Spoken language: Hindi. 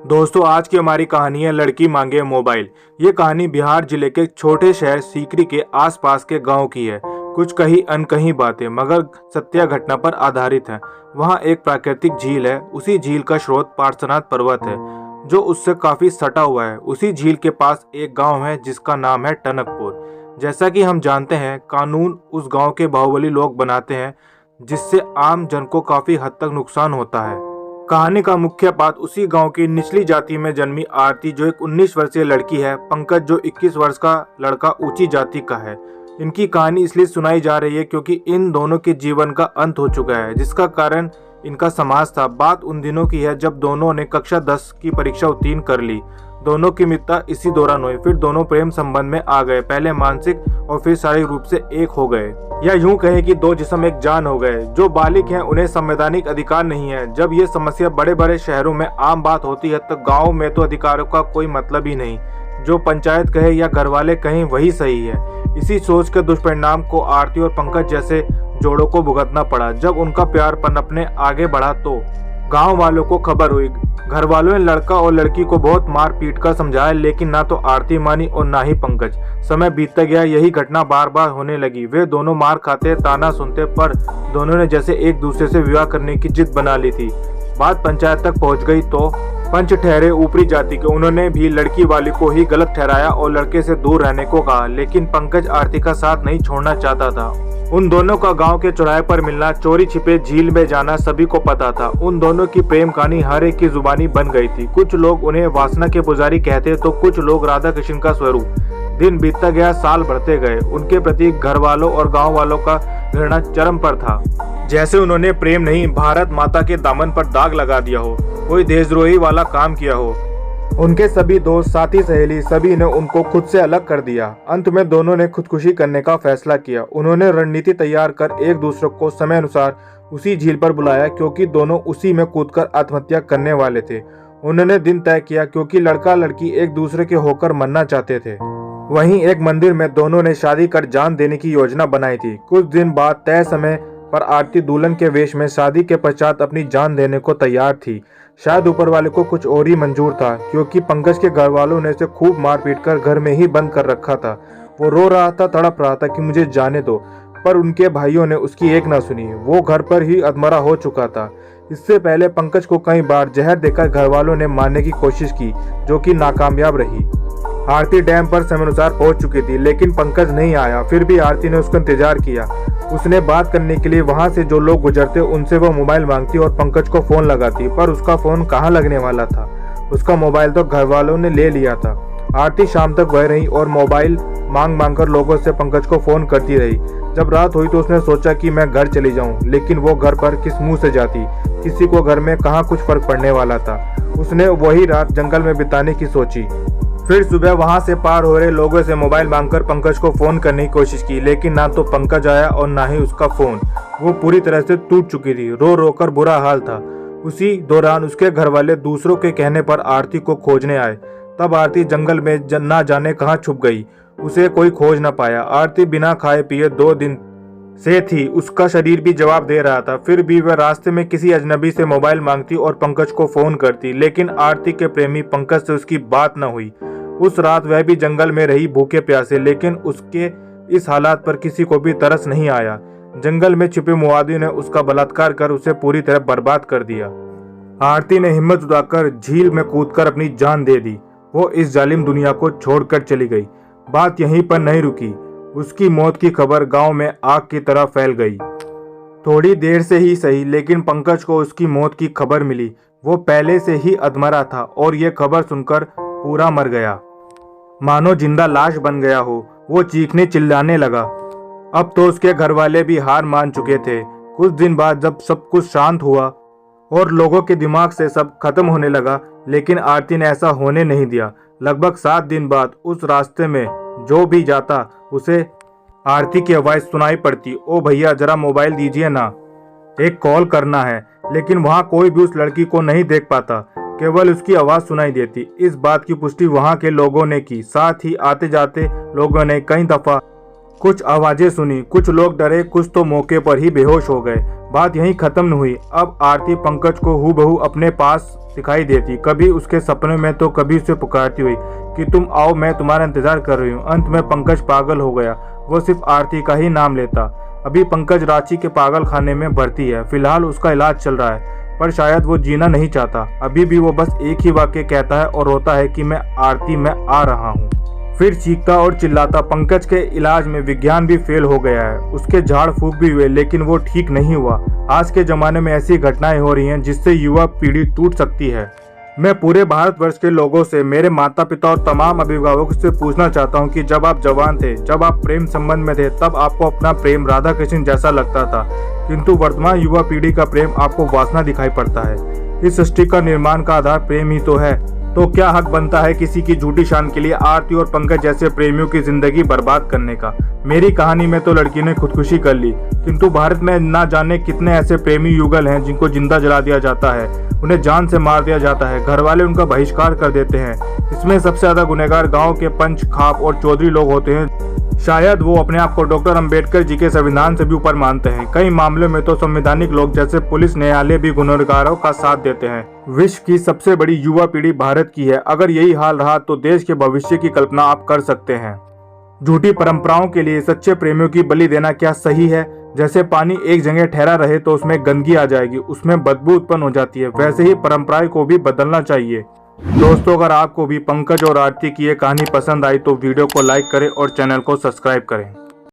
दोस्तों, आज की हमारी कहानी है लड़की मांगे मोबाइल। ये कहानी बिहार जिले के छोटे शहर सीकरी के आसपास के गांव की है। कुछ कही अनकही बातें मगर सत्य घटना पर आधारित है। वहाँ एक प्राकृतिक झील है। उसी झील का स्रोत पार्श्वनाथ पर्वत है जो उससे काफी सटा हुआ है। उसी झील के पास एक गांव है जिसका नाम है टनकपुर। जैसा कि हम जानते हैं, कानून उस गांव के बाहुबली लोग बनाते हैं जिससे आम जन को काफी हद तक नुकसान होता है। कहानी का मुख्य पात्र उसी गांव की निचली जाति में जन्मी आरती, जो एक 19 वर्षीय लड़की है, पंकज जो 21 वर्ष का लड़का ऊंची जाति का है। इनकी कहानी इसलिए सुनाई जा रही है क्योंकि इन दोनों के जीवन का अंत हो चुका है, जिसका कारण इनका समाज था। बात उन दिनों की है जब दोनों ने कक्षा 10 की परीक्षा उत्तीर्ण कर ली। दोनों की मित्रता इसी दौरान हुई। फिर दोनों प्रेम संबंध में आ गए, पहले मानसिक और फिर शारीरिक रूप से एक हो गए, या यूं कहें कि दो जिस्म एक जान हो गए। जो बालिग हैं उन्हें संवैधानिक अधिकार नहीं है। जब ये समस्या बड़े बड़े शहरों में आम बात होती है तो गाँव में तो अधिकारों का कोई मतलब ही नहीं। जो पंचायत कहे या घर वाले कहें वही सही है। इसी सोच के दुष्परिणाम को आरती और पंकज जैसे जोड़ों को भुगतना पड़ा। जब उनका प्यार पनपने आगे बढ़ा तो गांव वालों को खबर हुई। घर वालों ने लड़का और लड़की को बहुत मार पीट कर समझाया, लेकिन ना तो आरती मानी और ना ही पंकज। समय बीतता गया, यही घटना बार बार होने लगी। वे दोनों मार खाते, ताना सुनते, पर दोनों ने जैसे एक दूसरे से विवाह करने की जिद बना ली थी। बात पंचायत तक पहुंच गई तो पंच ठहरे ऊपरी जाति के, उन्होंने भी लड़की वाली को ही गलत ठहराया और लड़के से दूर रहने को कहा। लेकिन पंकज आरती का साथ नहीं छोड़ना चाहता था। उन दोनों का गांव के चौराहे पर मिलना, चोरी छिपे झील में जाना सभी को पता था। उन दोनों की प्रेम कहानी हर एक की जुबानी बन गई थी। कुछ लोग उन्हें वासना के पुजारी कहते तो कुछ लोग राधा कृष्ण का स्वरूप। दिन बीतता गया, साल बढ़ते गए। उनके प्रति घर वालों और गांव वालों का घृणा चरम पर था। जैसे उन्होंने प्रेम नहीं, भारत माता के दामन पर दाग लगा दिया हो, कोई देशद्रोही वाला काम किया हो। उनके सभी दोस्त, साथी, सहेली सभी ने उनको खुद से अलग कर दिया। अंत में दोनों ने खुदकुशी करने का फैसला किया। उन्होंने रणनीति तैयार कर एक दूसरे को समय अनुसार उसी झील पर बुलाया, क्योंकि दोनों उसी में कूदकर आत्महत्या करने वाले थे। उन्होंने दिन तय किया क्योंकि लड़का लड़की एक दूसरे के होकर मरना चाहते थे। वहीं एक मंदिर में दोनों ने शादी कर जान देने की योजना बनाई थी। कुछ दिन बाद तय समय पर आरती दुल्हन के वेश में शादी के पश्चात अपनी जान देने को तैयार थी। शायद ऊपर वाले को कुछ और ही मंजूर था, क्योंकि पंकज के घर वालों ने उसे खूब मार पीट कर घर में ही बंद कर रखा था। वो रो रहा था, तड़प रहा था कि मुझे जाने दो, पर उनके भाइयों ने उसकी एक ना सुनी। वो घर पर ही अधमरा हो चुका था। इससे पहले पंकज को कई बार जहर देकर घर वालों ने मारने की कोशिश की, जो कि नाकामयाब रही। आरती डैम पर समय अनुसार पहुंच चुकी थी, लेकिन पंकज नहीं आया। फिर भी आरती ने उसका इंतजार किया। उसने बात करने के लिए वहां से जो लोग गुजरते उनसे वो मोबाइल मांगती और पंकज को फोन लगाती, पर उसका फोन कहाँ लगने वाला था। उसका मोबाइल तो घर वालों ने ले लिया था। आरती शाम तक वह रही और मोबाइल मांग मांग कर लोगों से पंकज को फोन करती रही। जब रात हुई तो उसने सोचा कि मैं घर चली जाऊं, लेकिन वो घर पर किस मुंह से जाती। किसी को घर में कहाँ कुछ फर्क पड़ने वाला था। उसने वही रात जंगल में बिताने की सोची। फिर सुबह वहां से पार हो रहे लोगों से मोबाइल मांगकर पंकज को फोन करने की कोशिश की, लेकिन ना तो पंकज आया और ना ही उसका फोन। वो पूरी तरह से टूट चुकी थी। रो रो कर बुरा हाल था। उसी दौरान उसके घर वाले दूसरों के कहने पर आरती को खोजने आए। तब आरती जंगल में ना जाने कहाँ छुप गई। उसे कोई खोज न पाया। आरती बिना खाए पिए 2 दिन से थी। उसका शरीर भी जवाब दे रहा था। फिर भी वह रास्ते में किसी अजनबी से मोबाइल मांगती और पंकज को फोन करती, लेकिन आरती के प्रेमी पंकज से उसकी बात न हुई। उस रात वह भी जंगल में रही भूखे प्यासे, लेकिन उसके इस हालात पर किसी को भी तरस नहीं आया। जंगल में छिपे मुआदी ने उसका बलात्कार कर उसे पूरी तरह बर्बाद कर दिया। आरती ने हिम्मत जुटाकर झील में कूदकर अपनी जान दे दी। वो इस जालिम दुनिया को छोड़कर चली गई। बात यहीं पर नहीं रुकी। उसकी मौत की खबर गांव में आग की तरह फैल गई। थोड़ी देर से ही सही, लेकिन पंकज को उसकी मौत की खबर मिली। वो पहले से ही अधमरा था और ये खबर सुनकर पूरा मर गया, मानो जिंदा लाश बन गया हो। वो चीखने चिल्लाने लगा। अब तो उसके घर वाले भी हार मान चुके थे। कुछ दिन बाद जब सब कुछ शांत हुआ और लोगों के दिमाग से सब खत्म होने लगा, लेकिन आरती ने ऐसा होने नहीं दिया। लगभग 7 दिन बाद उस रास्ते में जो भी जाता उसे आरती की आवाज सुनाई पड़ती। ओ भैया, जरा मोबाइल दीजिए ना, एक कॉल करना है। लेकिन वहाँ कोई भी उस लड़की को नहीं देख पाता, केवल उसकी आवाज सुनाई देती। इस बात की पुष्टि वहां के लोगों ने की। साथ ही आते जाते लोगों ने कई दफा कुछ आवाजें सुनी, कुछ लोग डरे, कुछ तो मौके पर ही बेहोश हो गए। बात यहीं खत्म न हुई। अब आरती पंकज को हूबहू अपने पास दिखाई देती, कभी उसके सपने में तो कभी उसे पुकारती हुई कि तुम आओ, मैं तुम्हारा इंतजार कर रही हूँ। अंत में पंकज पागल हो गया, वो सिर्फ आरती का ही नाम लेता। अभी पंकज रांची के पागल खाने में भर्ती है, फिलहाल उसका इलाज चल रहा है, पर शायद वो जीना नहीं चाहता। अभी भी वो बस एक ही वाक्य कहता है और रोता है कि मैं आरती में आ रहा हूँ। फिर चीखता और चिल्लाता। पंकज के इलाज में विज्ञान भी फेल हो गया है, उसके झाड़ फूक भी हुए, लेकिन वो ठीक नहीं हुआ। आज के जमाने में ऐसी घटनाएं हो रही हैं जिससे युवा पीढ़ी टूट सकती है। मैं पूरे भारतवर्ष के लोगों से, मेरे माता पिता और तमाम अभिभावकों से पूछना चाहता हूं कि जब आप जवान थे, जब आप प्रेम संबंध में थे, तब आपको अपना प्रेम राधा कृष्ण जैसा लगता था, किंतु वर्तमान युवा पीढ़ी का प्रेम आपको वासना दिखाई पड़ता है। इस सृष्टि का निर्माण का आधार प्रेम ही तो है, तो क्या हक बनता है किसी की झूठी शान के लिए आरती और पंकज जैसे प्रेमियों की जिंदगी बर्बाद करने का। मेरी कहानी में तो लड़की ने खुदकुशी कर ली, किंतु भारत में ना जाने कितने ऐसे प्रेमी युगल हैं जिनको जिंदा जला दिया जाता है, उन्हें जान से मार दिया जाता है, घर वाले उनका बहिष्कार कर देते हैं। इसमें सबसे ज्यादा गुनहगार गाँव के पंच, खाप और चौधरी लोग होते हैं। शायद वो अपने आप को डॉक्टर अंबेडकर जी के संविधान से भी ऊपर मानते हैं। कई मामलों में तो संवैधानिक लोग जैसे पुलिस, न्यायालय भी गुनहगारों का साथ देते हैं। विश्व की सबसे बड़ी युवा पीढ़ी भारत की है। अगर यही हाल रहा तो देश के भविष्य की कल्पना आप कर सकते हैं। झूठी परंपराओं के लिए सच्चे प्रेमियों की बलि देना क्या सही है? जैसे पानी एक जगह ठहरा रहे तो उसमें गंदगी आ जाएगी, उसमें बदबू उत्पन्न हो जाती है, वैसे ही परंपराएं को भी बदलना चाहिए। दोस्तों, अगर आपको भी पंकज और आरती की ये कहानी पसंद आई तो वीडियो को लाइक करें और चैनल को सब्सक्राइब करें।